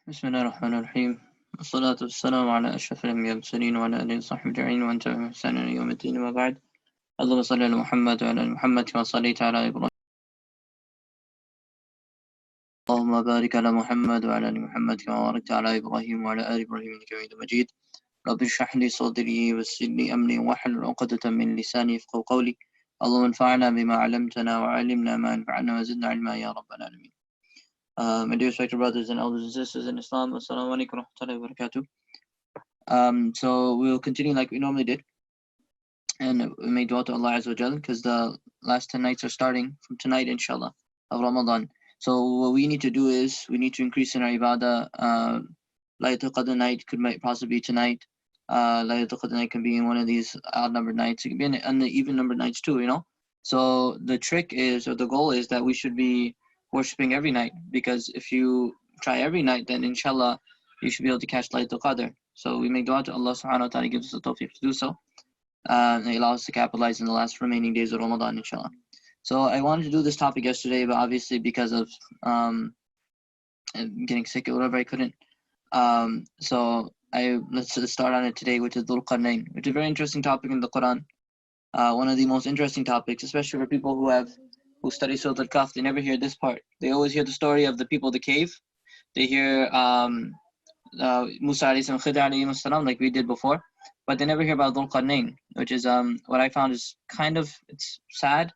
بسم الله الرحمن الرحيم والصلاة والسلام على أشرف الأنبياء والمرسلين وعلى آله وصحبه أجمعين ومن تبعهم بإحسان إلى يوم الدين وما بعد. اللهم صل على محمد وعلى آل محمد كما صليت على إبراهيم. اللهم بارك على محمد وعلى آل محمد كما باركت على إبراهيم وعلى آل إبراهيم إنك حميد مجيد. رب اشرح لي صدري ويسر لي أمري واحلل عقدة من لساني يفقهوا قولي. اللهم انفعنا بما علمتنا وعلمنا ما ينفعنا وزدنا علما يا رب العالمين. My dear respected brothers and elders and sisters in Islam, assalamu alaikum wa rahmatullahi wa barakatuh. So we'll continue like we normally did, and we may dua to Allah Azza wa Jal because the last 10 nights are starting from tonight, inshallah, of Ramadan. So what we need to do is we need to increase in our ibadah. Laylatul Qadr night could possibly be tonight. Laylatul Qadr night can be in one of these odd numbered nights. It can be in the even numbered nights too, you know. So the trick is, or the goal is, that we should be worshipping every night, because if you try every night, then inshallah you should be able to catch Laylatul Qadr. So we make dua to Allah subhanahu wa ta'ala, gives us the tawfiq to do so, and He allows us to capitalize in the last remaining days of Ramadan, inshallah. So I wanted to do this topic yesterday, but obviously because of getting sick or whatever, I couldn't. So let's start on it today, which is Dhul Qarnayn, which is a very interesting topic in the Quran. One of the most interesting topics, especially for people who study Surah Al-Kahf. They never hear this part. They always hear the story of the people of the cave. They hear Musa alayhi salam, Khidr alayhi salam, like we did before, but they never hear about Dhul Qarnayn, which is what I found is it's sad,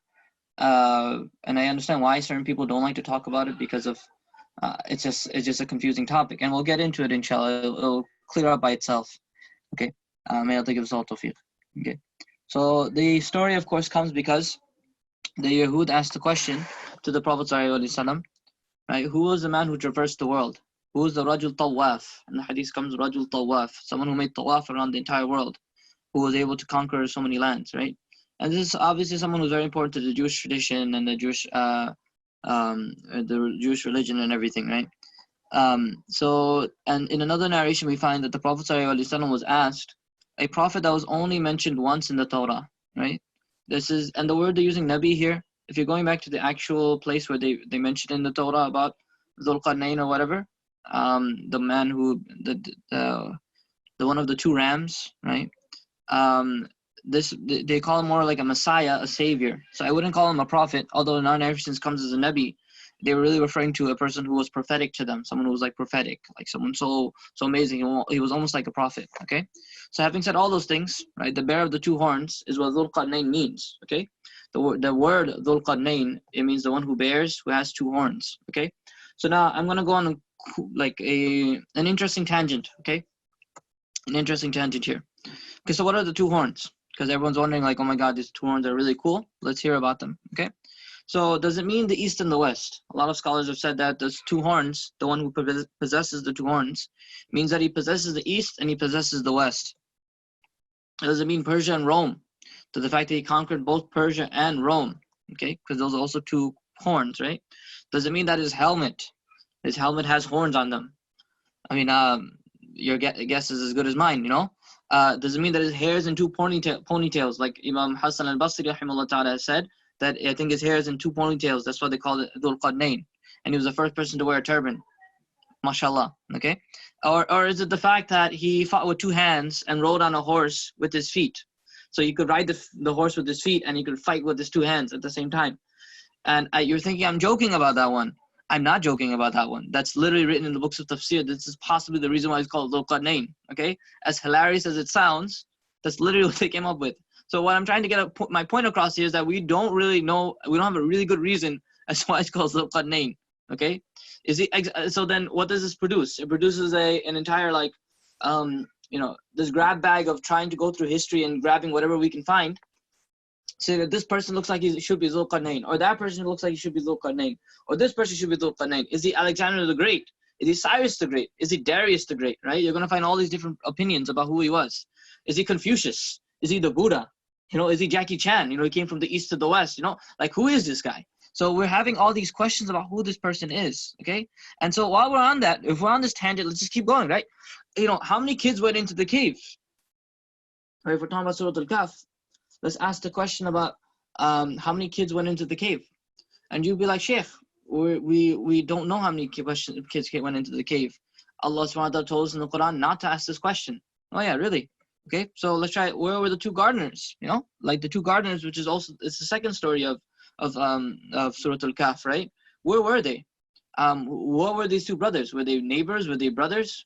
and I understand why certain people don't like to talk about it, because of it's just a confusing topic, and we'll get into it, inshallah. It'll clear up by itself. Okay, may Allah give us all tawfiq. Okay, so the story, of course, comes because the Yahud asked the question to the Prophet ﷺ, right? Who was the man who traversed the world? Who was the Rajul Tawaf? And the hadith comes Rajul Tawaf, someone who made tawaf around the entire world, who was able to conquer so many lands, right? And this is obviously someone who's very important to the Jewish tradition and the Jewish religion and everything, right? So, and in another narration we find that the Prophet ﷺ was asked, a prophet that was only mentioned once in the Torah, right? And the word they're using, Nabi, here, if you're going back to the actual place where they mentioned in the Torah about Dhul Qarnayn or whatever, the man who, the one of the two rams, right? They call him more like a Messiah, a savior. So I wouldn't call him a prophet, although in our narrations comes as a Nabi. They were really referring to a person who was prophetic to them, someone who was like prophetic, like someone so amazing. He was almost like a prophet. Okay, so having said all those things, right, the bearer of the two horns is what Dhul Qarnayn means. Okay, the word Dhul Qarnayn, it means the one who bears, who has two horns. Okay, so now I'm gonna go on like an interesting tangent. Okay, an interesting tangent here. Okay, so what are the two horns? Because everyone's wondering, like, oh my God, these two horns are really cool. Let's hear about them. Okay. So does it mean the east and the west? A lot of scholars have said that those two horns, the one who possesses the two horns, means that he possesses the east and he possesses the west. Does it mean Persia and Rome? To the fact that he conquered both Persia and Rome, okay? Because those are also two horns, right? Does it mean that his helmet has horns on them? I mean, your guess is as good as mine, you know? Does it mean that his hair is in two ponytails, like Imam Hassan al-Basri rahimahullah ta'ala has said, that I think his hair is in two ponytails, that's why they call it Dhul Qarnayn, and he was the first person to wear a turban, mashallah, okay? Or is it the fact that he fought with two hands and rode on a horse with his feet? So he could ride the horse with his feet and he could fight with his two hands at the same time. And you're thinking I'm joking about that one. I'm not joking about that one. That's literally written in the books of tafsir. This is possibly the reason why it's called Dhul Qarnayn, okay? As hilarious as it sounds, that's literally what they came up with. So what I'm trying to get my point across here is that we don't really know, we don't have a really good reason as to why it's called Dhul Qarnayn, okay? So then what does this produce? It produces an entire, like, this grab bag of trying to go through history and grabbing whatever we can find. Say that this person looks like he should be Dhul Qarnayn, or that person looks like he should be Dhul Qarnayn, or this person should be Dhul Qarnayn. Is he Alexander the Great? Is he Cyrus the Great? Is he Darius the Great, right? You're going to find all these different opinions about who he was. Is he Confucius? Is he the Buddha? You know, is he Jackie Chan? You know, he came from the east to the west, you know, like who is this guy? So we're having all these questions about who this person is, okay? And so while we're on that, if we're on this tangent, let's just keep going, right? You know, how many kids went into the cave? Right, if we're talking about Surah Al-Kahf, let's ask the question about how many kids went into the cave. And you'll be like, Sheikh, we don't know how many kids went into the cave. Allah subhanahu wa ta'ala told us in the Quran not to ask this question. Oh yeah, really? Okay, so let's try it. Where were the two gardeners? You know, like the two gardeners, which is also, it's the second story of Surah Al-Kahf, right? Where were they? What were these two brothers? Were they neighbors? Were they brothers?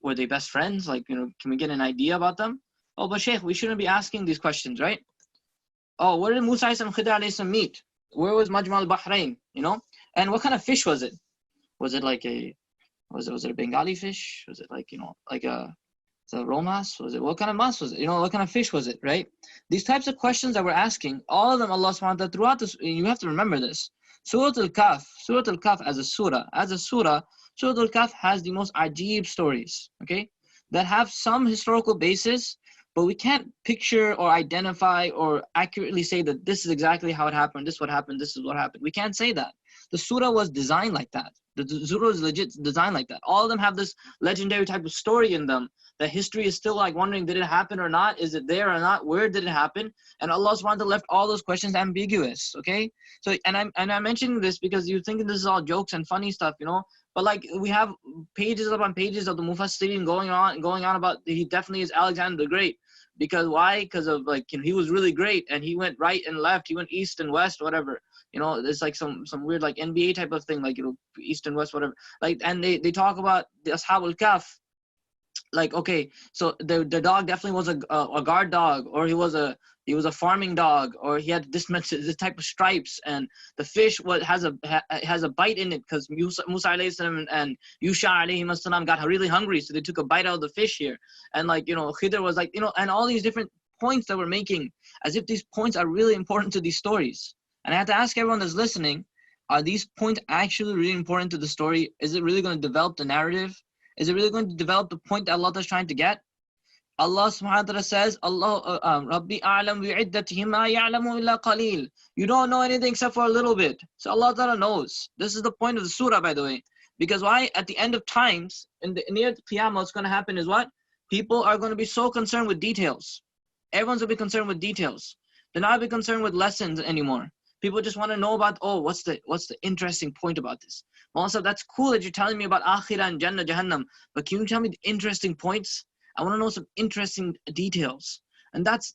Were they best friends? Like, you know, can we get an idea about them? Oh, but Shaykh, we shouldn't be asking these questions, right? Oh, where did Musa and Khidr meet? Where was Majma al-Bahrain? You know, and what kind of fish was it? Was it like was it a Bengali fish? Was it like, you know, like a romas? Was it, what kind of mas was it? You know, what kind of fish was it, right? These types of questions that we're asking, all of them Allah subhanahu wa ta'ala throughout this, you have to remember this. Surah Al-Kahf as a surah, Surah Al-Kahf has the most ajib stories, okay, that have some historical basis, but we can't picture or identify or accurately say that this is exactly how it happened, this is what happened, this is what happened. We can't say that. The surah was designed like that. The surah is legit designed like that. All of them have this legendary type of story in them. The history is still like wondering, did it happen or not? Is it there or not? Where did it happen? And Allah subhanahu wa ta'ala left all those questions ambiguous, okay? So, and I'm mentioning this because you're thinking this is all jokes and funny stuff, you know? But like, we have pages upon pages of the Mufassirin going on about, he definitely is Alexander the Great. Because why? Because of, like, you know, he was really great and he went right and left, he went east and west, whatever. You know, it's like some weird like NBA type of thing, like, you know, east and west, whatever. Like, and they talk about the Ashab al-Kahf. Like, okay, so the dog definitely was a guard dog, or he was a farming dog, or he had this type of stripes, and the fish has a bite in it because Musa alayhi salam and Yusha alayhi salam got really hungry, so they took a bite out of the fish here. And like, you know, Khidr was like, you know, and all these different points that we're making, as if these points are really important to these stories. And I have to ask everyone that's listening, are these points actually really important to the story? Is it really going to develop the narrative? Is it really going to develop the point that Allah is trying to get? Allah subhanahu wa ta'ala says, Rabbi a'lam bi'iddatihim ma ya'lamu illa qaleel. You don't know anything except for a little bit. So Allah ta'ala knows. This is the point of the surah, by the way. Because why? At the end of times, near the Qiyamah, what's going to happen is what? People are going to be so concerned with details. Everyone's going to be concerned with details. They're not going to be concerned with lessons anymore. People just want to know about, oh, what's the interesting point about this? Also, that's cool that you're telling me about Akhirah and Jannah, Jahannam, but can you tell me the interesting points? I want to know some interesting details. And that's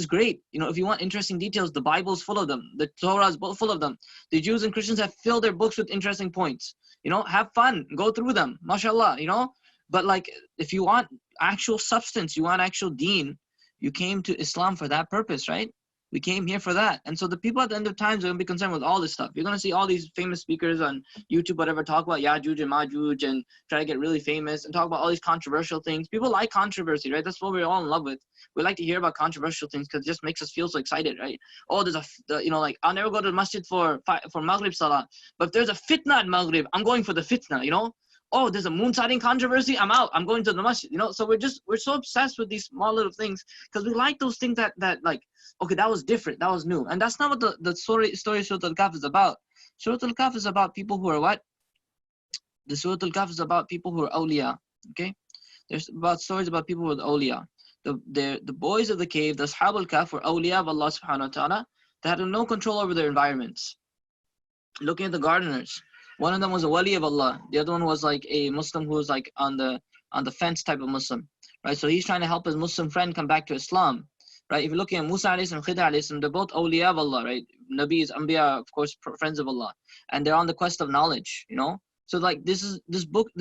great. You know, if you want interesting details, the Bible's full of them. The Torah is full of them. The Jews and Christians have filled their books with interesting points. You know, have fun, go through them, mashallah, you know. But like, if you want actual substance, you want actual deen, you came to Islam for that purpose, right? We came here for that. And so the people at the end of times are going to be concerned with all this stuff. You're going to see all these famous speakers on YouTube, whatever, talk about Ya'juj and Ma'juj and try to get really famous and talk about all these controversial things. People like controversy, right? That's what we're all in love with. We like to hear about controversial things because it just makes us feel so excited, right? Oh, there's you know, like, I'll never go to the masjid for Maghrib Salah. But if there's a fitna at Maghrib, I'm going for the fitna, you know? Oh, there's a moon sighting controversy, I'm out, I'm going to the masjid, you know? So we're so obsessed with these small little things because we like those things that like, okay, that was different, that was new. And that's not what the story Surah Al-Kahf is about. Surah Al-Kahf is about people who are what? The Surah Al-Kahf is about people who are awliya, okay? There's about stories about people with awliya. The boys of the cave, the Ashab al-Kahf, were awliya of Allah subhanahu wa ta'ala. They had no control over their environments. Looking at the gardeners, one of them was a wali of Allah. The other one was like a Muslim who was like on the fence type of Muslim, right? So he's trying to help his Muslim friend come back to Islam, right? If you're looking at Musa alayhi salam, Khidr alayhi salam, they're both awliya of Allah, right? Nabis, Anbiya, of course, friends of Allah, and they're on the quest of knowledge, you know. So like this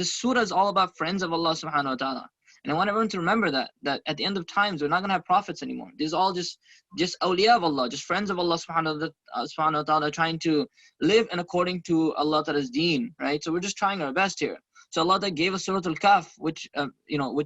surah is all about friends of Allah subhanahu wa ta'ala. And I want everyone to remember that at the end of times, we're not going to have prophets anymore. These are all just awliya of Allah, just friends of Allah subhanahu wa ta'ala, trying to live in according to Allah Ta'ala's deen, right? So we're just trying our best here. So Allah Ta'ala gave us Surah Al-Kahf, which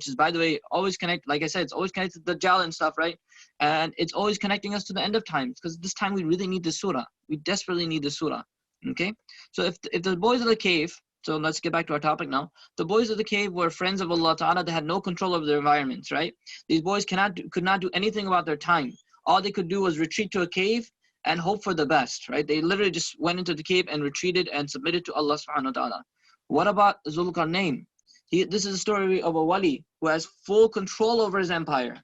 is, by the way, always connected, like I said, it's always connected to Dajjal and stuff, right? And it's always connecting us to the end of times, because this time we really need this surah. We desperately need this surah, okay? So if the boys of the cave, so let's get back to our topic now. The boys of the cave were friends of Allah Ta'ala. They had no control over their environments, right? These boys could not do anything about their time. All they could do was retreat to a cave and hope for the best, right? They literally just went into the cave and retreated and submitted to Allah subhanahu wa ta'ala. What about Dhul Qarnayn? This is a story of a wali who has full control over his empire.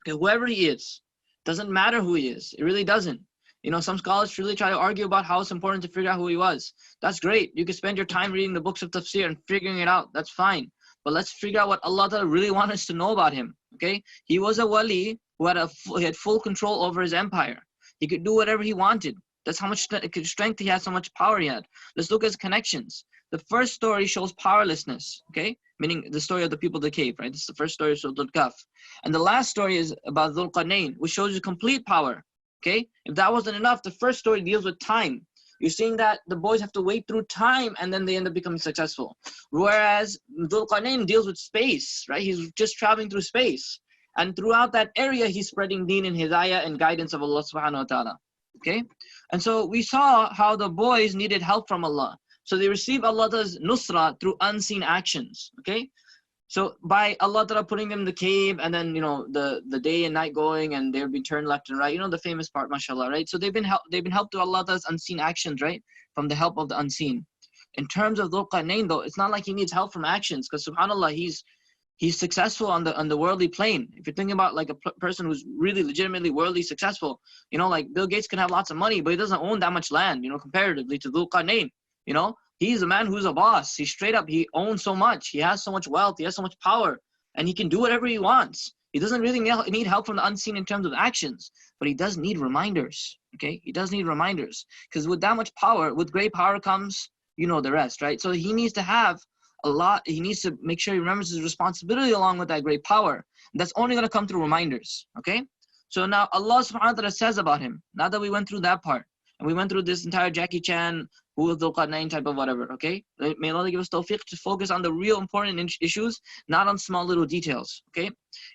Okay, whoever he is, doesn't matter who he is. It really doesn't. You know, some scholars really try to argue about how it's important to figure out who he was. That's great. You can spend your time reading the books of tafsir and figuring it out. That's fine. But let's figure out what Allah Ta'ala really wanted us to know about him. Okay? He was a wali who had full control over his empire. He could do whatever he wanted. That's how much strength he had, so much power he had. Let's look at his connections. The first story shows powerlessness, okay? Meaning the story of the people of the cave, right? This is the first story of Dhul Qarnayn. And the last story is about Dhul Qarnayn, which shows you complete power, okay? If that wasn't enough, the first story deals with time. You're seeing that the boys have to wait through time and then they end up becoming successful. Whereas Dhul Qarnayn deals with space, right? He's just traveling through space. And throughout that area, he's spreading deen and hidayah and guidance of Allah subhanahu wa ta'ala, okay? And so we saw how the boys needed help from Allah. So they receive Allah's nusra through unseen actions, okay? So by Allah Ta'ala putting them in the cave and then, you know, the day and night going and they're being turned left and right, you know, the famous part, mashallah, right? So they've been helped through Allah's unseen actions, right? From the help of the unseen. In terms of Dhul Qarnayn though, it's not like he needs help from actions because subhanAllah, he's successful on the worldly plane. If you're thinking about like a person who's really legitimately worldly successful, you know, like Bill Gates can have lots of money, but he doesn't own that much land, you know, comparatively to Dhul Qarnayn. You know, he's a man who's a boss. He's straight up, he owns so much. He has so much wealth. He has so much power. And he can do whatever he wants. He doesn't really need help from the unseen in terms of actions. But he does need reminders, okay? He does need reminders. Because with that much power, with great power comes, you know, the rest, right? So he needs to have a lot. He needs to make sure he remembers his responsibility along with that great power. And that's only going to come through reminders, okay? So now Allah subhanahu wa ta'ala says about him, now that we went through that part, and we went through this entire Jackie Chan, who was Dhul Qarnayn type of whatever, okay? May Allah give us tawfiq to focus on the real important issues, not on small little details, okay?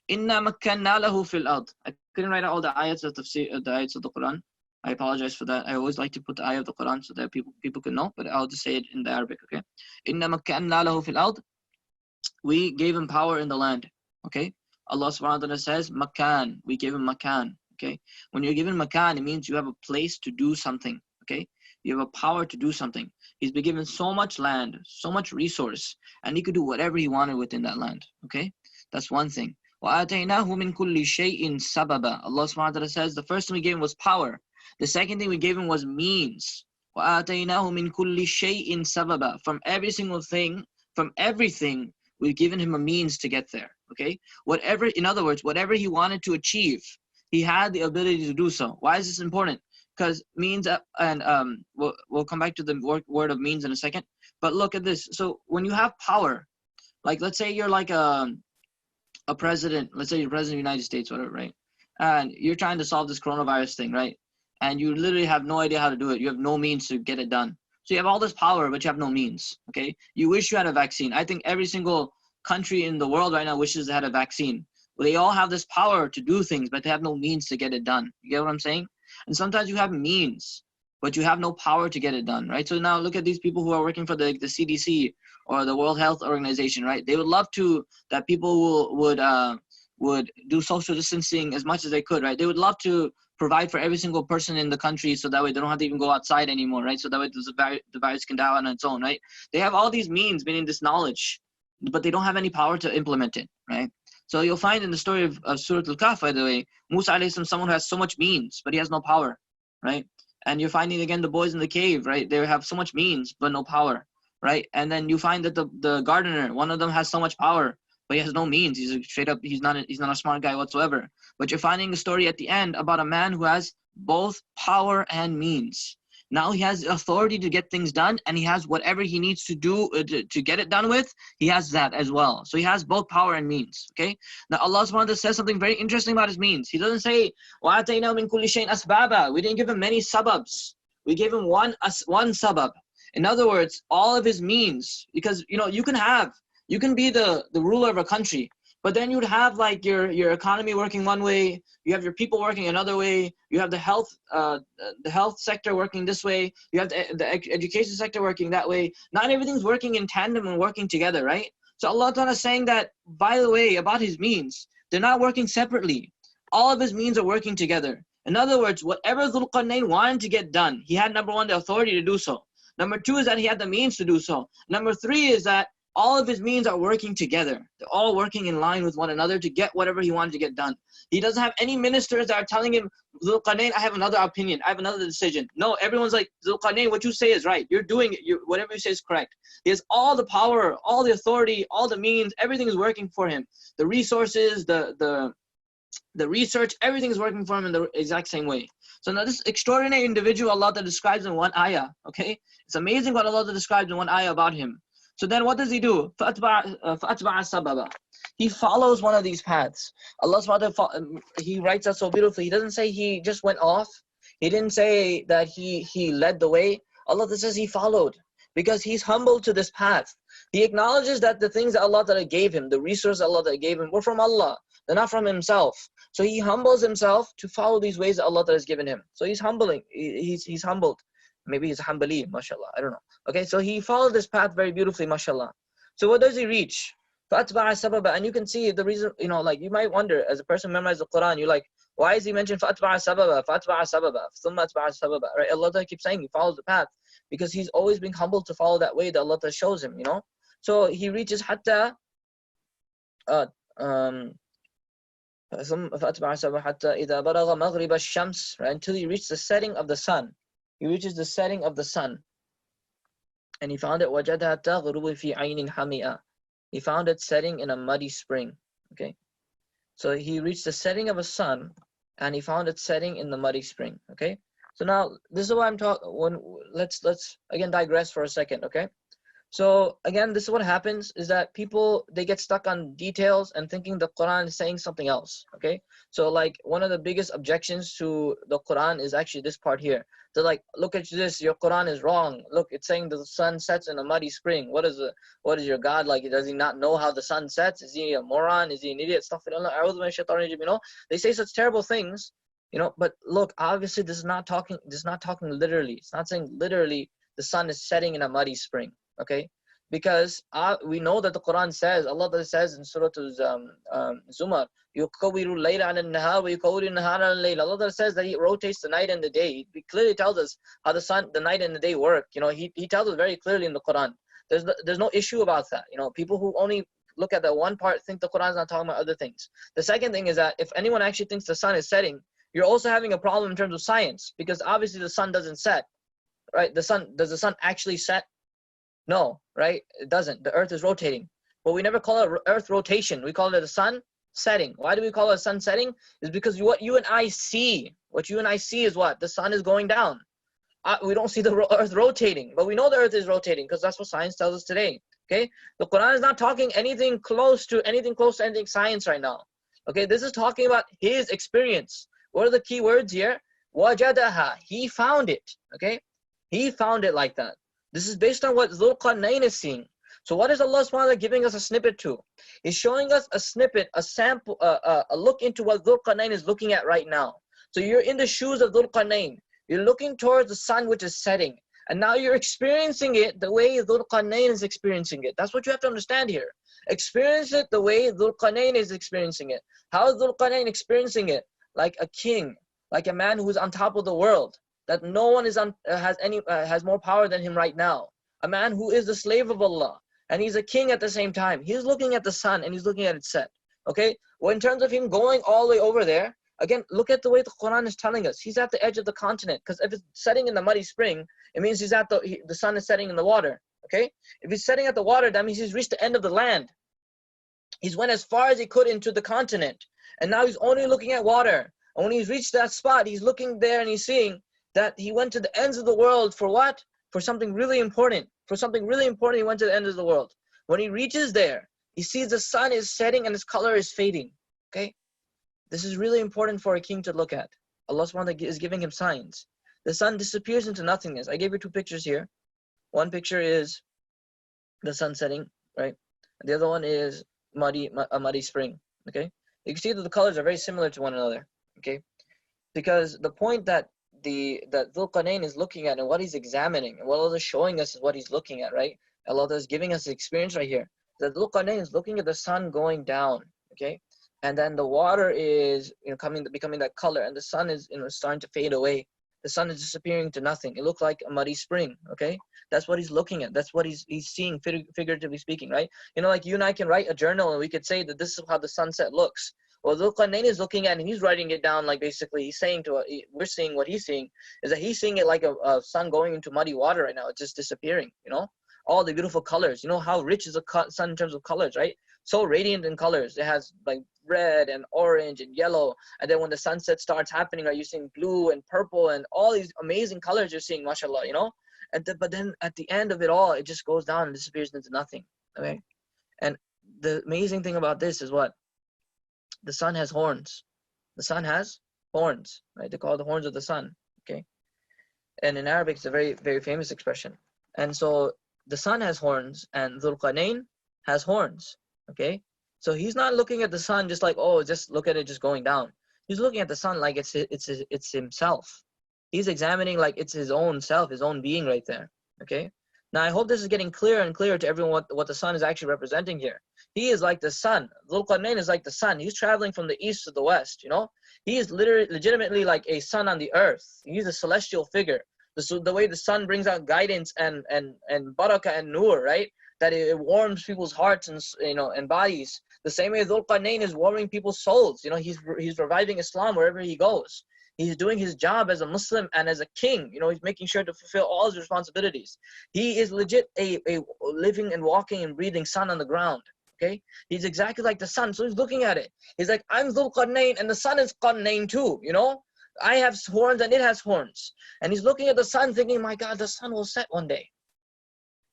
Inna makkanna lahu fil ard. I couldn't write out all the ayats of the ayats of the Quran. I apologize for that. I always like to put the ayah of the Quran so that people can know, but I'll just say it in the Arabic, okay? Inna makkanna lahu fil ard. We gave him power in the land, okay? Allah subhanahu wa ta'ala says, makan. We gave him makan. Okay, when you're given makan, it means you have a place to do something. Okay, you have a power to do something. He's been given so much land, so much resource, and he could do whatever he wanted within that land. Okay, that's one thing. وَآتَيْنَاهُ مِنْ كُلِّ شَيْءٍ سَبَبًا. Allah subhanahu wa ta'ala says the first thing we gave him was power. The second thing we gave him was means. وَآتَيْنَاهُ مِنْ كُلِّ شَيْءٍ سَبَبًا. From every single thing, from everything, we've given him a means to get there. Okay, whatever, in other words, whatever he wanted to achieve, he had the ability to do so. Why is this important? Because means, and we'll come back to the word of means in a second. But look at this. So when you have power, like let's say you're like a president, let's say you're president of the United States, whatever, right? And you're trying to solve this coronavirus thing, right? And you literally have no idea how to do it. You have no means to get it done. So you have all this power, but you have no means, okay? You wish you had a vaccine. I think every single country in the world right now wishes they had a vaccine. They all have this power to do things, but they have no means to get it done. You get what I'm saying? And sometimes you have means, but you have no power to get it done, right? So now look at these people who are working for the CDC or the World Health Organization, right? They would love to, that people would do social distancing as much as they could, right? They would love to provide for every single person in the country so that way they don't have to even go outside anymore, right? So that way the virus can die on its own, right? They have all these means, meaning this knowledge, but they don't have any power to implement it, right? So you'll find in the story of Surah Al-Kahf, by the way, Musa alayhi salam, someone who has so much means, but he has no power, right? And you're finding again the boys in the cave, right? They have so much means, but no power, right? And then you find that the gardener, one of them has so much power, but he has no means. He's straight up, he's not a smart guy whatsoever. But you're finding a story at the end about a man who has both power and means. Now he has authority to get things done, and he has whatever he needs to do to get it done with, he has that as well. So he has both power and means, okay? Now Allah subhanahu wa ta'ala says something very interesting about his means. He doesn't say, وَآتَيْنَا مِن كُلِّ شَيْءٍ أَسْبَابًا. We didn't give him many sababs. We gave him one sabab. In other words, all of his means, because, you know, you can be the ruler of a country, but then you'd have like your economy working one way, you have your people working another way, you have the health sector working this way, you have the education sector working that way. Not everything's working in tandem and working together, right? So Allah Ta'ala is saying that, by the way, about his means, they're not working separately. All of his means are working together. In other words, whatever Dhul Qarnayn wanted to get done, he had, number one, the authority to do so. Number two is that he had the means to do so. Number three is that all of his means are working together. They're all working in line with one another to get whatever he wanted to get done. He doesn't have any ministers that are telling him, Dhul Qarnayn, I have another opinion, I have another decision. No, everyone's like, Dhul Qarnayn, what you say is right. You're doing it. Whatever you say is correct. He has all the power, all the authority, all the means. Everything is working for him. The resources, the research, everything is working for him in the exact same way. So now this extraordinary individual Allah that describes in one ayah, okay? It's amazing what Allah describes in one ayah about him. So then what does he do? فَأَتْبَعَ سَبَبًا. He follows one of these paths. Allah subhanahu wa ta'ala, he writes that so beautifully. He doesn't say he just went off. He didn't say that he led the way. Allah says he followed because he's humble to this path. He acknowledges that the things that Allah Ta'ala gave him, the resources Allah Ta'ala gave him, were from Allah. They're not from himself. So he humbles himself to follow these ways that Allah Ta'ala has given him. So he's humbling. He's humbled. Maybe he's Hanbali, mashallah. I don't know. Okay, so he followed this path very beautifully, mashallah. So what does he reach? فَأَتْبَعَ سَبَبًا. And you can see the reason, like you might wonder, as a person memorizes the Quran, you're like, why is he mentioned فَأَتْبَعَ سَبَبًا, فَأَتْبَعَ سَبَبًا, ثُمَّ أَتْبَعَ سَبَبًا, right? Allah Ta'ala keeps saying he follows the path because he's always being humble to follow that way that Allah Ta'ala shows him, So he reaches حتى ثم فأتبع سببا حتى إذا بلغ مغرب الشمس, right? Until he reached the setting of the sun. He reaches the setting of the sun. And he found it وجدها تغرب في عين حمئة. He found it setting in a muddy spring. Okay. So he reached the setting of a sun and he found it setting in the muddy spring. Okay. So now this is what I'm talking. Let's again digress for a second. Okay. So again, this is what happens is that people, they get stuck on details and thinking the Quran is saying something else. Okay. So like one of the biggest objections to the Quran is actually this part here. They're like, look at this, your Quran is wrong. Look, it's saying the sun sets in a muddy spring. What is your God like? Does he not know how the sun sets? Is he a moron? Is he an idiot? Stuff. They say such terrible things, but look, obviously this is not talking literally. It's not saying literally the sun is setting in a muddy spring. Okay, because we know that the Quran says, Allah says in Surah Zumar, يُكَوِّرُ اللَّيْلَ عَلَى النَّهَارِ وَيُكَوِّرُ النَّهَارَ عَلَى اللَّيْلِ. Allah says that he rotates the night and the day. He clearly tells us how the night and the day work. He tells us very clearly in the Quran. There's no issue about that. People who only look at that one part think the Quran is not talking about other things. The second thing is that if anyone actually thinks the sun is setting, you're also having a problem in terms of science, because obviously the sun doesn't set, right? Does the sun actually set? No, right? It doesn't. The earth is rotating. But we never call it earth rotation. We call it a sun setting. Why do we call it a sun setting? It's because what you and I see is what? The sun is going down. We don't see the earth rotating, but we know the earth is rotating because that's what science tells us today. Okay? The Quran is not talking anything close to anything science right now. Okay? This is talking about his experience. What are the key words here? Wajadaha. He found it. Okay? He found it like that. This is based on what Dhul Qarnayn is seeing. So what is Allah subhanahu wa ta'ala giving us a snippet to? He's showing us a snippet, a sample, a look into what Dhul Qarnayn is looking at right now. So you're in the shoes of Dhul Qarnayn. You're looking towards the sun which is setting. And now you're experiencing it the way Dhul Qarnayn is experiencing it. That's what you have to understand here. Experience it the way Dhul Qarnayn is experiencing it. How is Dhul Qarnayn experiencing it? Like a king, like a man who is on top of the world, that no one has more power than him right now. A man who is the slave of Allah, and he's a king at the same time. He's looking at the sun and he's looking at it set. Okay? Well, in terms of him going all the way over there, again, look at the way the Quran is telling us. He's at the edge of the continent, because if it's setting in the muddy spring, it means he's at the sun is setting in the water. Okay? If he's setting at the water, that means he's reached the end of the land. He's went as far as he could into the continent, and now he's only looking at water. And when he's reached that spot, he's looking there and he's seeing that he went to the ends of the world for what? For something really important. For something really important, he went to the ends of the world. When he reaches there, he sees the sun is setting and its color is fading. Okay? This is really important for a king to look at. Allah subhanahu wa ta'ala is giving him signs. The sun disappears into nothingness. I gave you two pictures here. One picture is the sun setting, right? And the other one is a muddy spring. Okay? You can see that the colors are very similar to one another. Okay? Because the point that Dhul Qarnayn is looking at and what he's examining and what Allah is showing us is what he's looking at, right? Allah is giving us the experience right here. That Dhul Qarnayn is looking at the sun going down, okay? And then the water is becoming that color, and the sun is starting to fade away. The sun is disappearing to nothing. It looked like a muddy spring, okay? That's what he's looking at. That's what he's seeing, figuratively speaking, right? You know, like you and I can write a journal and we could say that this is how the sunset looks. Well, Dhul Qarnayn is looking at it and he's writing it down, like basically he's saying to we're seeing what he's seeing, is that he's seeing it like a sun going into muddy water right now. It's just disappearing, you know? All the beautiful colors. You know how rich is the sun in terms of colors, right? So radiant in colors. It has like red and orange and yellow. And then when the sunset starts happening, are you seeing blue and purple and all these amazing colors you're seeing, mashallah, you know? But then at the end of it all, it just goes down and disappears into nothing, okay? And the amazing thing about this is what? The sun has horns. The sun has horns, right? They call it the horns of the sun, okay? And in Arabic, it's a very, very famous expression. And so the sun has horns and Dhul Qarnayn has horns, okay? So he's not looking at the sun just like, oh, just look at it just going down. He's looking at the sun like it's himself. He's examining like it's his own self, his own being right there, okay? Now, I hope this is getting clearer and clearer to everyone what the sun is actually representing here. He is like the sun. Dhul Qarnayn is like the sun. He's traveling from the east to the west, you know? He is legitimately like a sun on the earth. He's a celestial figure. The way the sun brings out guidance and barakah and nur, right? That it warms people's hearts and, you know, and bodies. The same way Dhul Qarnayn is warming people's souls. You know, he's reviving Islam wherever he goes. He's doing his job as a Muslim and as a king. You know, he's making sure to fulfill all his responsibilities. He is legit a living and walking and breathing sun on the ground. Okay? He's exactly like the sun. So he's looking at it. He's like, I'm Dhul Qarnayn and the sun is Qarnayn too, you know? I have horns and it has horns. And he's looking at the sun thinking, my God, the sun will set one day.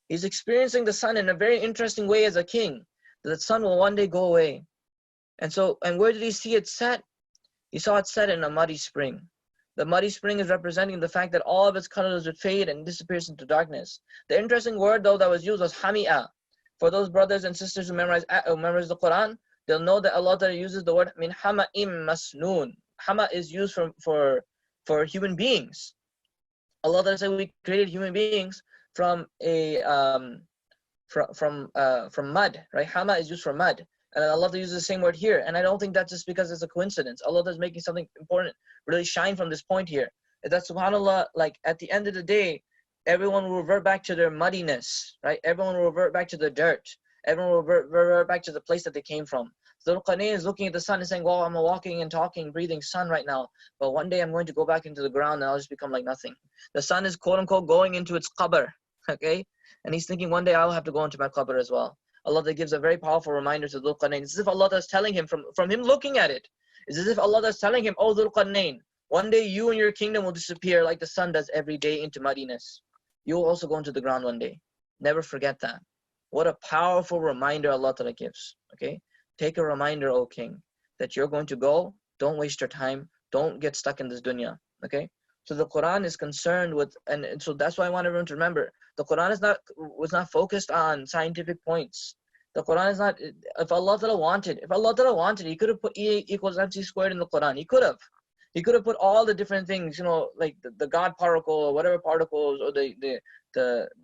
He's experiencing the sun in a very interesting way as a king. The sun will one day go away. And where did he see it set? He saw it set in a muddy spring. The muddy spring is representing the fact that all of its colors would fade and disappears into darkness. The interesting word though that was used was hami'a. For those brothers and sisters who memorize the Quran, they'll know that Allah uses the word min hama'im masnoon. Hama is used for human beings. Allah said we created human beings from mud, right? Hama is used for mud. And Allah uses the same word here. And I don't think that's just because it's a coincidence. Allah is making something important really shine from this point here. That subhanAllah, like at the end of the day, everyone will revert back to their muddiness, right? Everyone will revert back to the dirt. Everyone will revert back to the place that they came from. Dhul Qarnayn is looking at the sun and saying, well, I'm a walking and talking, breathing sun right now. But one day I'm going to go back into the ground and I'll just become like nothing. The sun is quote unquote going into its qabr, okay? And he's thinking one day I'll have to go into my qabr as well. Allah gives a very powerful reminder to Dhul Qarnayn. It's as if Allah is telling him from him looking at it. It's as if Allah is telling him, oh Dhul Qarnayn, one day you and your kingdom will disappear like the sun does every day into muddiness. You will also go into the ground one day. Never forget that. What a powerful reminder Allah Ta'ala gives. Okay? Take a reminder, O King, that you're going to go. Don't waste your time. Don't get stuck in this dunya. Okay? So the Quran is concerned with, and so that's why I want everyone to remember, the Quran was not focused on scientific points. The Quran is not, if Allah Ta'ala wanted, He could have put E equals MC squared in the Quran. He could have. He could have put all the different things, you know, like the God particle or whatever particles or the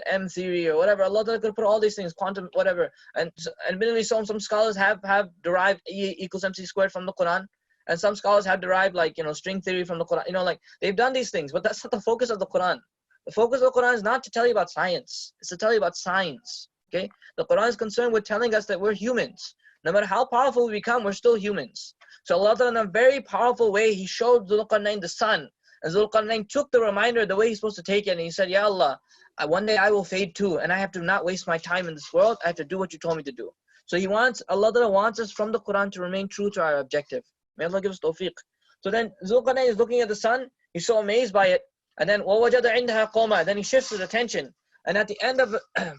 M theory or whatever. Allah Ta'ala could put all these things, quantum, whatever. And admittedly, some scholars have derived E equals MC squared from the Quran. And some scholars have derived, like, you know, string theory from the Quran. You know, like, they've done these things, but that's not the focus of the Quran. The focus of the Quran is not to tell you about science. It's to tell you about signs, okay? The Quran is concerned with telling us that we're humans. No matter how powerful we become, we're still humans. So Allah Ta'ala, in a very powerful way, He showed Dhul Qarnayn the sun. And Dhul Qarnayn took the reminder the way He's supposed to take it. And he said, Ya Allah, one day I will fade too. And I have to not waste my time in this world. I have to do what you told me to do. So Allah Ta'ala wants us from the Quran to remain true to our objective. May Allah give us tawfiq. So then Dhul Qarnayn is looking at the sun. He's so amazed by it. And then وَوَجَدَ عِنْدَهَا قَوْمًا. Then he shifts his attention. And at the end of and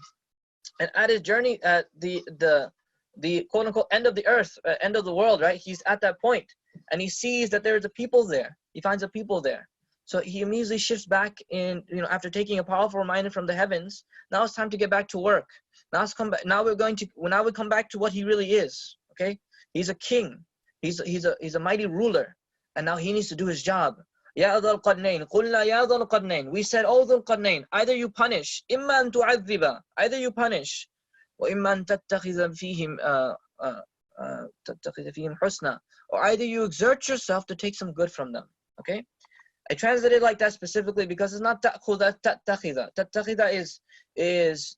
at his journey, the quote unquote end of the earth, end of the world, right? He's at that point. And he sees that there's a people there. He finds a people there. So he immediately shifts back in, you know, after taking a powerful reminder from the heavens. Now it's time to get back to work. Now we come back to what he really is. Okay? He's a king. He's a mighty ruler. And now he needs to do his job. Ya Dhul Qarnayn, قُلْنَا يَا ذَا الْقَرْنَيْنِ. We said, oh Dhul Qarnayn, either you punish, إِمَّا أَن تُعَذِّبَ, either you punish, وَإِمَّا أَن تَتَّخِذَ فِيهِمْ حُسْنًا, or either you exert yourself to take some good from them. Okay? I translated like that specifically because it's not ta'khudha, tattakhidha. Tattakhidha is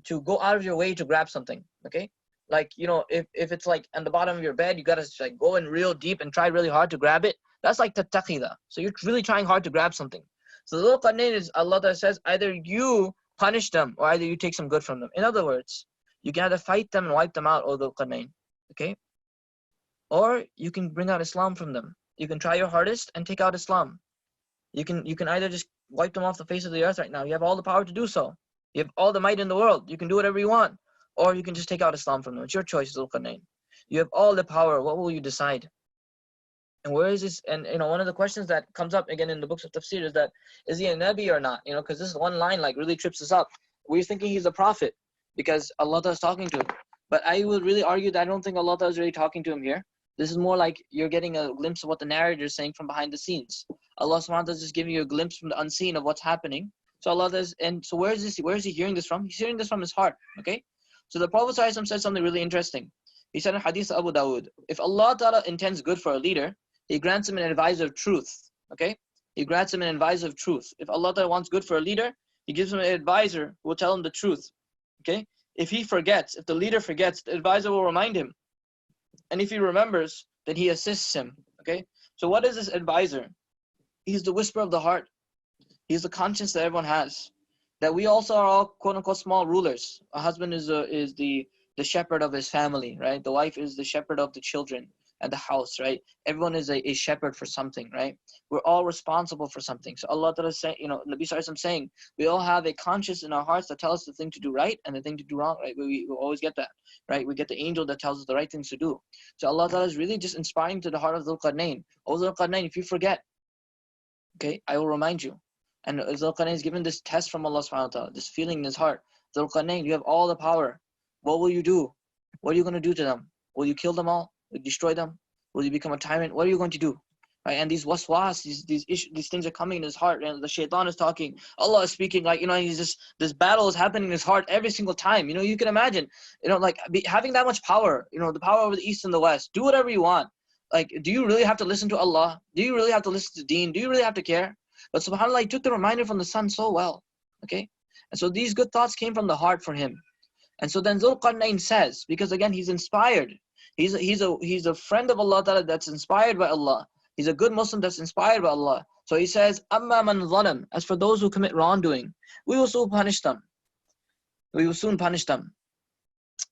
to go out of your way to grab something. Okay, like if it's like on the bottom of your bed, you gotta like go in real deep and try really hard to grab it. That's like tattakhidha. So you're really trying hard to grab something. So Dhul Qarnayn is, Allah Ta'ala says, either you punish them or either you take some good from them. In other words, you can either fight them and wipe them out, O Dhul Qarnayn. Okay, or you can bring out Islam from them. You can try your hardest and take out Islam. You can either just wipe them off the face of the earth right now. You have all the power to do so. You have all the might in the world. You can do whatever you want. Or you can just take out Islam from them. It's your choice, Dhul Qarnayn. You have all the power. What will you decide? And where is this? And one of the questions that comes up again in the books of tafsir is that, is he a Nabi or not? Because this one line like really trips us up. We're thinking he's a prophet because Allah is talking to him. But I would really argue that I don't think Allah is really talking to him here. This is more like you're getting a glimpse of what the narrator is saying from behind the scenes. Allah subhanahu wa ta'ala is just giving you a glimpse from the unseen of what's happening. So Allah does, and so where is he hearing this from? He's hearing this from his heart. Okay? So the Prophet ﷺ said something really interesting. He said in Hadith Abu Dawood, if Allah Ta'ala intends good for a leader, He grants him an advisor of truth. Okay? He grants him an advisor of truth. If Allah Ta'ala wants good for a leader, He gives him an advisor who will tell him the truth. Okay? If he forgets, if the leader forgets, the advisor will remind him. And if he remembers, then he assists him. Okay? So what is this advisor? He's the whisper of the heart. He's the conscience that everyone has. That we also are all quote-unquote small rulers. A husband is the shepherd of his family, right? The wife is the shepherd of the children and the house, right? Everyone is a shepherd for something, right? We're all responsible for something. So Allah Ta'ala is saying, Nabi Sallallahu saying, we all have a conscience in our hearts that tells us the thing to do right and the thing to do wrong, right? We always get that, right? We get the angel that tells us the right things to do. So Allah Ta'ala is really just inspiring to the heart of Dhul Qarnayn. Oh Dhul Qarnayn, if you forget, okay, I will remind you. And Dhul Qarnayn is given this test from Allah Subhanahu wa Ta'ala, this feeling in his heart. Dhul Qarnayn, you have all the power. What will you do? What are you going to do to them? Will you kill them all? Will you destroy them? Will you become a tyrant? What are you going to do? Right? And these waswas, these things are coming in his heart, and the shaitan is talking. Allah is speaking, like he's just, this battle is happening in his heart every single time. You can imagine, like having that much power. The power over the east and the west. Do whatever you want. Like, do you really have to listen to Allah? Do you really have to listen to Deen? Do you really have to care? But subhanAllah, he took the reminder from the sun so well. Okay, and so these good thoughts came from the heart for him. And so then Dhul Qarnayn says, because again he's inspired. He's a friend of Allah Ta'ala that's inspired by Allah. He's a good Muslim that's inspired by Allah. So he says, Amma man zalam, as for those who commit wrongdoing, we will soon punish them. We will soon punish them.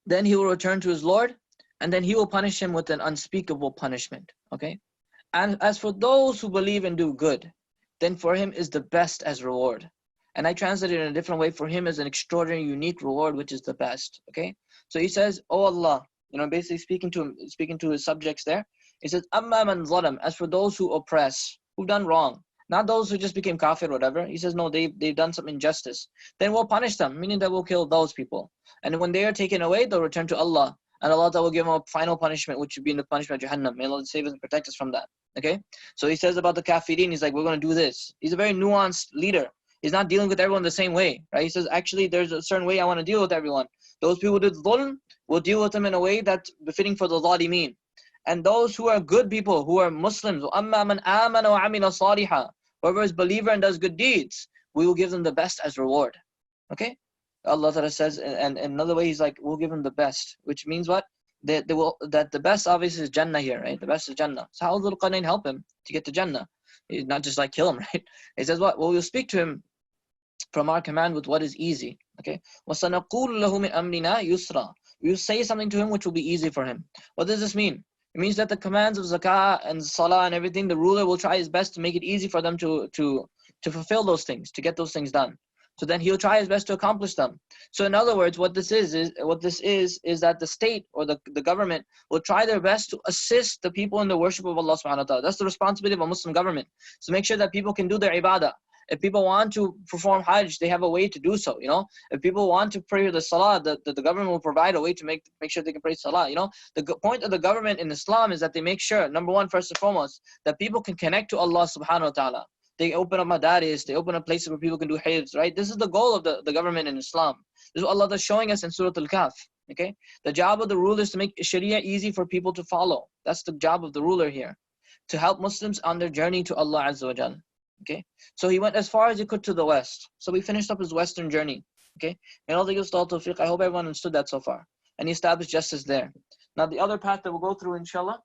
Then he will return to his Lord, and then he will punish him with an unspeakable punishment. Okay? And as for those who believe and do good, then for him is the best as reward. And I translated it in a different way. For him is an extraordinary, unique reward, which is the best. Okay? So he says, oh Allah, basically speaking to his subjects there. He says, Amma man zalam, as for those who oppress, who've done wrong, not those who just became kafir or whatever. He says, no, they've done some injustice. Then we'll punish them, meaning that we'll kill those people. And when they are taken away, they'll return to Allah. And Allah will give them a final punishment, which would be in the punishment of Jahannam. May Allah save us and protect us from that. Okay? So he says about the kafirin, he's like, we're going to do this. He's a very nuanced leader. He's not dealing with everyone the same way, right? He says, actually, there's a certain way I want to deal with everyone. Those people who did dhulm, we'll deal with them in a way that's befitting for the zalimeen. And those who are good people, who are Muslims, وَأَمَّا مَنْ آمَنَ وَعَمِلَ صَالِحًا, whoever is believer and does good deeds, we will give them the best as reward. Okay? Allah Ta'ala says, and another way he's like, we'll give them the best, which means what? That the best obviously is Jannah here, right? The best is Jannah. So how will Dhul Qarnayn help him to get to Jannah? He's not just like kill him, right? He says what? Well, we'll speak to him from our command with what is easy. Okay? وَسَنَقُولُ لَهُ مِنْ أَمْرِنَا يُسْرًا. We will say something to him which will be easy for him. What does this mean? It means that the commands of zakah and salah and everything, the ruler will try his best to make it easy for them to fulfill those things, to get those things done. So then he'll try his best to accomplish them. So in other words, what this is that the state or the government will try their best to assist the people in the worship of Allah subhanahu wa ta'ala. That's the responsibility of a Muslim government. So make sure that people can do their ibadah. If people want to perform Hajj, they have a way to do so. If people want to pray the Salah, the government will provide a way to make sure they can pray Salah. The point of the government in Islam is that they make sure, number one, first and foremost, that people can connect to Allah subhanahu wa ta'ala. They open up madaris, they open up places where people can do hifz, right? This is the goal of the government in Islam. This is what Allah is showing us in Surah Al-Kahf. Okay? The job of the ruler is to make Sharia easy for people to follow. That's the job of the ruler here. To help Muslims on their journey to Allah Azza wa Jal. Okay, so he went as far as he could to the west. So we finished up his western journey. Okay, and all the good stuff. I hope everyone understood that so far. And he established justice there. Now the other path that we'll go through, inshallah,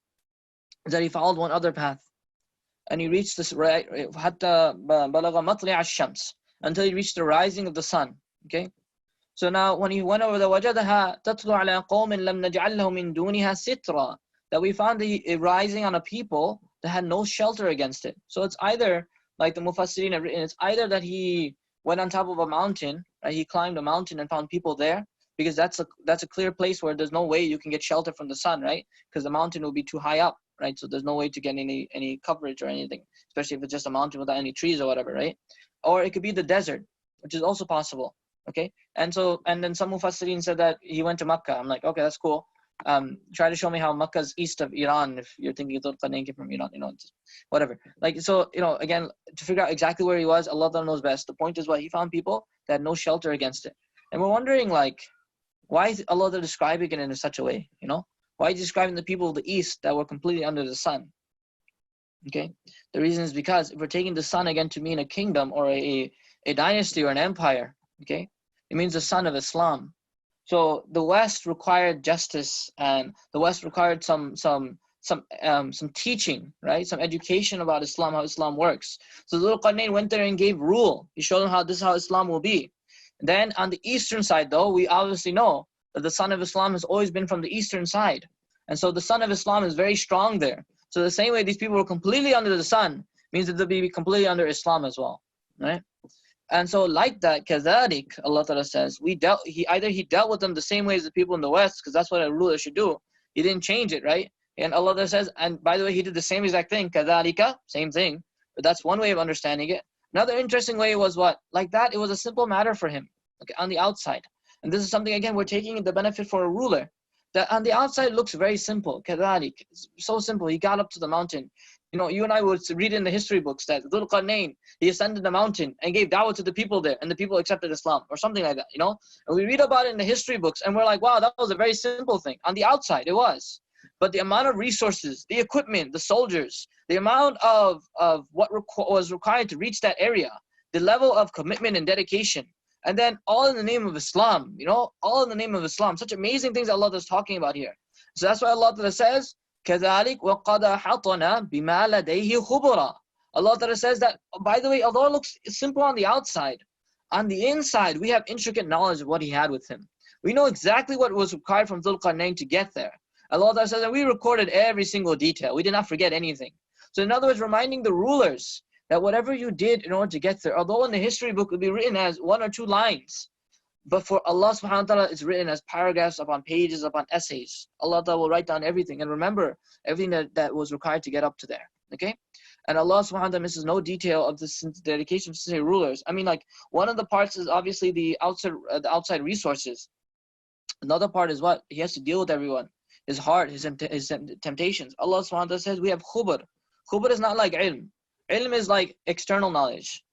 is that he followed one other path, and he reached this right حتى بلغ مطلع الشمس, until he reached the rising of the sun. Okay, so now when he went over the وجدها تطلع على قوم لم نجعل له من دونها سترا, that we found it rising on a people that had no shelter against it. So it's either, like the Mufassirin have written, it's either that he went on top of a mountain, right? He climbed a mountain and found people there, because that's a clear place where there's no way you can get shelter from the sun, right? Because the mountain will be too high up, right? So there's no way to get any coverage or anything, especially if it's just a mountain without any trees or whatever, right? Or it could be the desert, which is also possible. Okay, and then some Mufassirin said that he went to Makkah. I'm like, okay, that's cool. Try to show me how Makkah is east of Iran if you're thinking Dhul Qarnayn came from Iran, whatever. Like, so, again, to figure out exactly where he was, Allah knows best. The point is what he found people that had no shelter against it. And we're wondering, like, why is Allah describing it in such a way, Why is he describing the people of the east that were completely under the sun? Okay, the reason is because if we're taking the sun again to mean a kingdom or a dynasty or an empire, okay, it means the son of Islam. So the West required justice, and the West required some teaching, right? Some education about Islam, how Islam works. So Dhul Qarnayn went there and gave rule. He showed them how this is how Islam will be. Then on the eastern side, though, we obviously know that the son of Islam has always been from the eastern side, and so the son of Islam is very strong there. So the same way these people were completely under the sun means that they'll be completely under Islam as well, right? And so like that, كذلك, Allah Ta'ala says, he dealt with them the same way as the people in the West, because that's what a ruler should do. He didn't change it, right? And Allah Ta'ala says, and by the way, he did the same exact thing, كذلك, same thing. But that's one way of understanding it. Another interesting way was what? Like that, it was a simple matter for him, okay, on the outside. And this is something, again, we're taking the benefit for a ruler. That on the outside looks very simple, كذلك, so simple. He got up to the mountain. You and I would read in the history books that Dhul Qarnayn, he ascended the mountain and gave dawah to the people there, and the people accepted Islam, or something like that, And we read about it in the history books, and we're like, wow, that was a very simple thing. On the outside, it was. But the amount of resources, the equipment, the soldiers, the amount of what was required to reach that area, the level of commitment and dedication, and then all in the name of Islam, all in the name of Islam. Such amazing things Allah is talking about here. So that's why Allah says, كَذَلِكَ وَقَدْ أَحَطْنَا بِمَا لَدَيْهِ خُبُرًا. Allah Ta'ala says that, by the way, although it looks simple on the outside, on the inside, we have intricate knowledge of what he had with him. We know exactly what was required from Dhul Qarnayn to get there. Allah Ta'ala says that we recorded every single detail. We did not forget anything. So in other words, reminding the rulers that whatever you did in order to get there, although in the history book it will be written as 1 or 2 lines, but for Allah subhanahu wa ta'ala, it's written as paragraphs upon pages upon essays. Allah ta'ala will write down everything and remember everything that was required to get up to there. Okay? And Allah subhanahu wa ta'ala misses no detail of this dedication to say rulers. I mean, like, one of the parts is obviously the outside resources. Another part is what? He has to deal with everyone. His heart, his temptations. Allah subhanahu wa ta'ala says we have khubr. Khubr is not like ilm. Ilm is like external knowledge.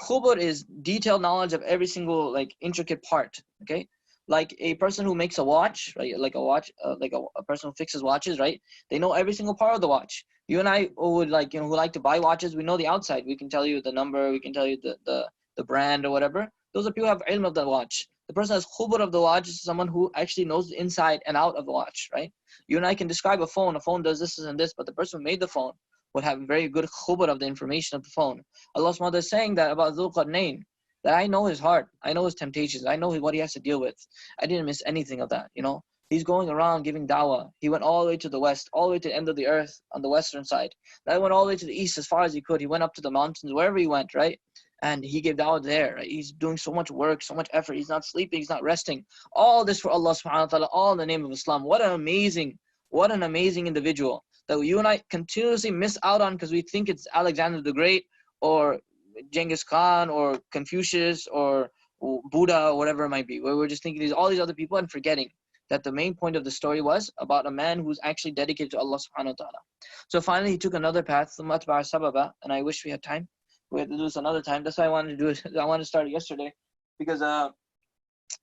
Khubr is detailed knowledge of every single intricate part. Okay, like a person who makes a watch, right? Like a watch, a person who fixes watches, right? They know every single part of the watch. You and I would who like to buy watches. We know the outside. We can tell you the number. We can tell you the brand or whatever. Those are people who have ilm of the watch. The person who has khubr of the watch is someone who actually knows the inside and out of the watch, right? You and I can describe a phone. A phone does this and this, but the person who made the phone would have very good khubr of the information of the phone. Allah subhanahu wa ta'ala is saying that about Dhul Qarnayn, that I know his heart, I know his temptations, I know what he has to deal with. I didn't miss anything of that, He's going around giving dawah. He went all the way to the west, all the way to the end of the earth on the western side. Then went all the way to the east as far as he could. He went up to the mountains, wherever he went, right? And he gave dawah there, right? He's doing so much work, so much effort. He's not sleeping, he's not resting. All this for Allah subhanahu wa ta'ala, all in the name of Islam. What an amazing individual that you and I continuously miss out on because we think it's Alexander the Great or Genghis Khan or Confucius or Buddha or whatever it might be, where we're just thinking there's all these other people and forgetting that the main point of the story was about a man who's actually dedicated to Allah subhanahu wa ta'ala. So finally he took another path, and I wish we had time. We had to do this another time. That's why I wanted to do it. I wanted to start it yesterday because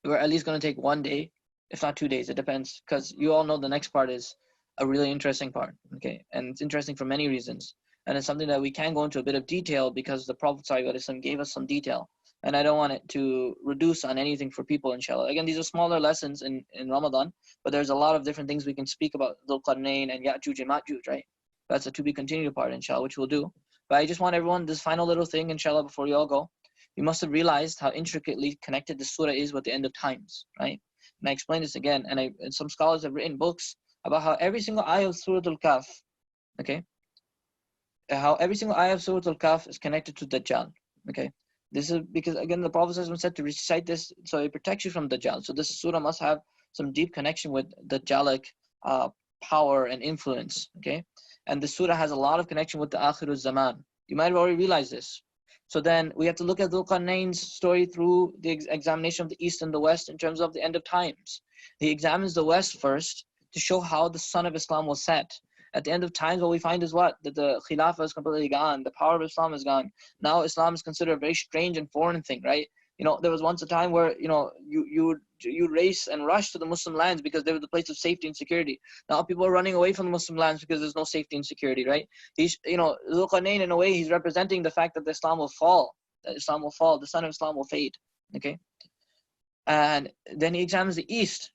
we're at least going to take 1 day, if not 2 days. It depends, because you all know the next part is a really interesting part, okay? And it's interesting for many reasons. and it's something that we can go into a bit of detail because the Prophet ﷺ gave us some detail, and I don't want it to reduce on anything for people, inshallah. Again, these are smaller lessons in Ramadan, but there's a lot of different things we can speak about Dhul Qarnayn and Ya'juj and Ma'juj, right? That's a to be continued part, inshallah, which we'll do. But I just want everyone, this final little thing, inshallah, before you all go. You must have realized how intricately connected this surah is with the end of times, right? And I explained this again, and some scholars have written books about how every single ayah of Surah Al-Kahf, okay, how every single ayah of Surah Al-Kahf is connected to Dajjal, okay? This is because, again, the Prophet said to recite this so it protects you from Dajjal. So this surah must have some deep connection with Dajjalic power and influence, okay? And the surah has a lot of connection with the Akhirul Zaman. You might have already realized this. So then we have to look at Dhul Qarnayn's story through the examination of the East and the West in terms of the end of times. He examines the West first to show how the sun of Islam was set. At the end of times, what we find is what? That the Khilafah is completely gone. The power of Islam is gone. Now Islam is considered a very strange and foreign thing, right? You know, there was once a time where, you know, you race and rush to the Muslim lands because they were the place of safety and security. Now people are running away from the Muslim lands because there's no safety and security, right? He's, you know, Dhul Qarnayn, in a way, he's representing the fact that Islam will fall. That Islam will fall. The sun of Islam will fade, okay? And then he examines the East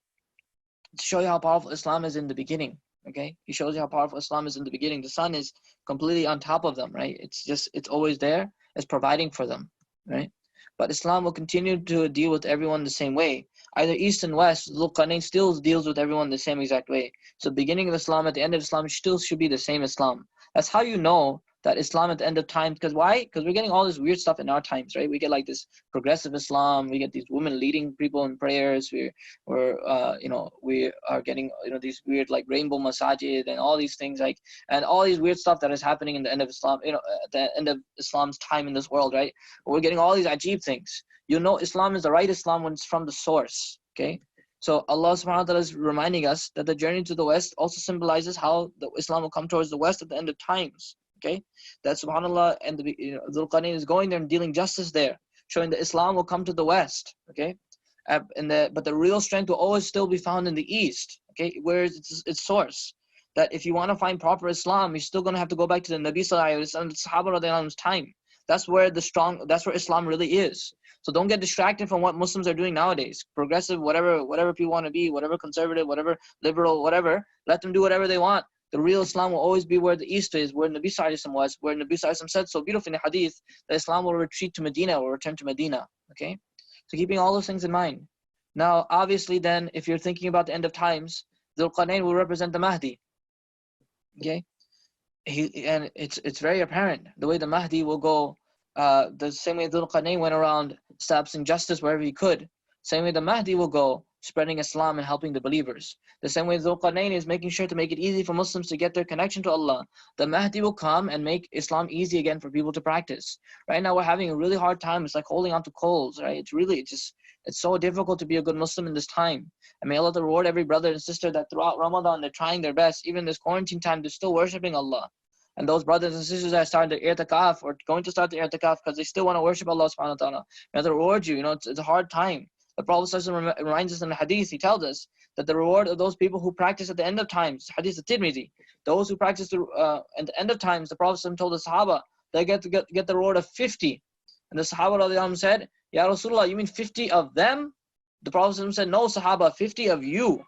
to show you how powerful Islam is in the beginning. Okay, he shows you how powerful Islam is in the beginning. The sun is completely on top of them, right? It's always there. It's providing for them, right? But Islam will continue to deal with everyone the same way. Either East and West, Dhul Qarnayn still deals with everyone the same exact way. So the beginning of Islam, at the end of Islam, still should be the same Islam. That's how you know that Islam at the end of time, because why? Because we're getting all this weird stuff in our times, right? We get like this progressive Islam, we get these women leading people in prayers, we are getting, you know, these weird like rainbow masajid and all these things, like, and all these weird stuff that is happening in the end of Islam, you know, at the end of Islam's time in this world, right? We're getting all these ajib things. You know, Islam is the right Islam when it's from the source, okay? So Allah subhanahu wa ta'ala is reminding us that the journey to the West also symbolizes how the Islam will come towards the West at the end of times. Okay, that subhanallah, and Dhul Qarnayn is going there and dealing justice there, showing that Islam will come to the West. Okay, but the real strength will always still be found in the East. Okay, where is its source? That if you want to find proper Islam, you're still going to have to go back to the Nabi Sallallahu Alaihi Wasallam, the Sahaba Radiallahu Anhu's time. That's where that's where Islam really is. So don't get distracted from what Muslims are doing nowadays. Progressive, whatever people want to be, whatever conservative, whatever liberal, whatever. Let them do whatever they want. The real Islam will always be where the East is, where Nabi Sallallahu Alaihi Wasallam was, where Nabi Sallallahu Alaihi Wasallam said so beautifully in the hadith that Islam will retreat to Medina, will return to Medina. Okay? So keeping all those things in mind. Now, obviously then, if you're thinking about the end of times, Dhul Qarnayn will represent the Mahdi. Okay? And it's very apparent the way the Mahdi will go, the same way Dhul Qarnayn went around establishing justice wherever he could. Same way the Mahdi will go, spreading Islam and helping the believers. The same way Dhul Qarnayn is making sure to make it easy for Muslims to get their connection to Allah. The Mahdi will come and make Islam easy again for people to practice. Right now we're having a really hard time. It's like holding on to coals, right? It's so difficult to be a good Muslim in this time. And may Allah reward every brother and sister that throughout Ramadan they're trying their best. Even this quarantine time, they're still worshipping Allah. And those brothers and sisters that started the i'tikaf or going to start the i'tikaf because they still want to worship Allah subhanahu wa ta'ala, may Allah reward you. You know, it's a hard time. The Prophet ﷺ reminds us in the hadith, he tells us that the reward of those people who practice at the end of times, hadith al-Tirmidhi, those who practice at the end of times, the Prophet ﷺ told the Sahaba, they get the reward of 50. And the Sahaba radiallahu said, Ya Rasulullah, you mean 50 of them? The Prophet ﷺ said, no Sahaba, 50 of you.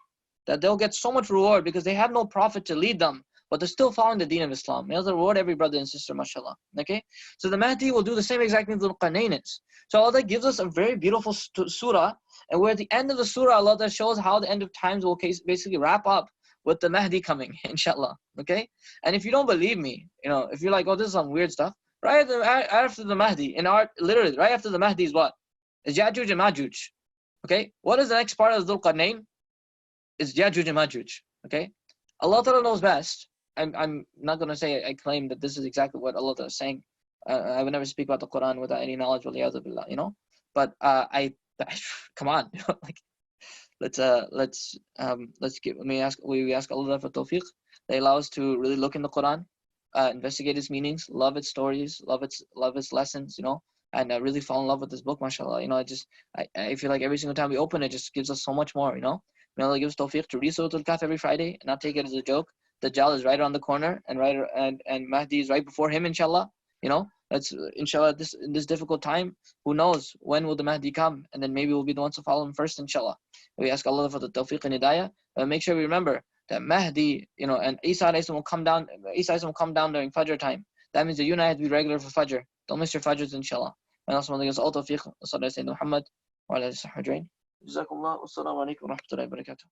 That they'll get so much reward because they have no prophet to lead them, but they're still following the deen of Islam. May Allah reward every brother and sister, mashallah. Okay? So the Mahdi will do the same exact thing Dhul Qarnayn is. So Allah gives us a very beautiful surah, and we're at the end of the surah, Allah shows how the end of times will basically wrap up with the Mahdi coming, inshallah. Okay? And if you don't believe me, you know, if you're like, oh, this is some weird stuff, right after the Mahdi, literally, right after the Mahdi is what? Is Ya'juj and Ma'juj. Okay? What is the next part of Dhul Qarnayn? It's Ya'juj and Ma'juj. Okay? Allah Ta'ala knows best. I'm not going to say I claim that this is exactly what Allah is saying. I would never speak about the Quran without any knowledge, you know. But come on, you know, like we ask Allah for tawfiq. They allow us to really look in the Quran, investigate its meanings, love its stories, love its lessons, you know, and really fall in love with this book, mashallah. You know, I feel like every single time we open it, just gives us so much more, you know. May Allah give us tawfiq to read Surah Al-Kahf every Friday and not take it as a joke. Dajjal is right around the corner, and Mahdi is right before him, inshallah. That's inshallah in this difficult time. Who knows when will the Mahdi come, and then maybe we'll be the ones to follow him first, inshallah. We ask Allah for the tawfiq and hidayah. Make sure we remember that Mahdi, and Isa alayhi salam will come down. Isa alayhi salam will come down during Fajr time. That means that you and I have to be regular for Fajr. Don't miss your Fajrs, inshallah. May Allah subhanahu wa ta'ala give us all tawfiq. Sallallahu alayhi wa sallam Muhammad wa ala alihi wa sahbihi ajma'in. Jazakumullah. Wassalamu alaikum wa rahmatullahi wa barakatuh.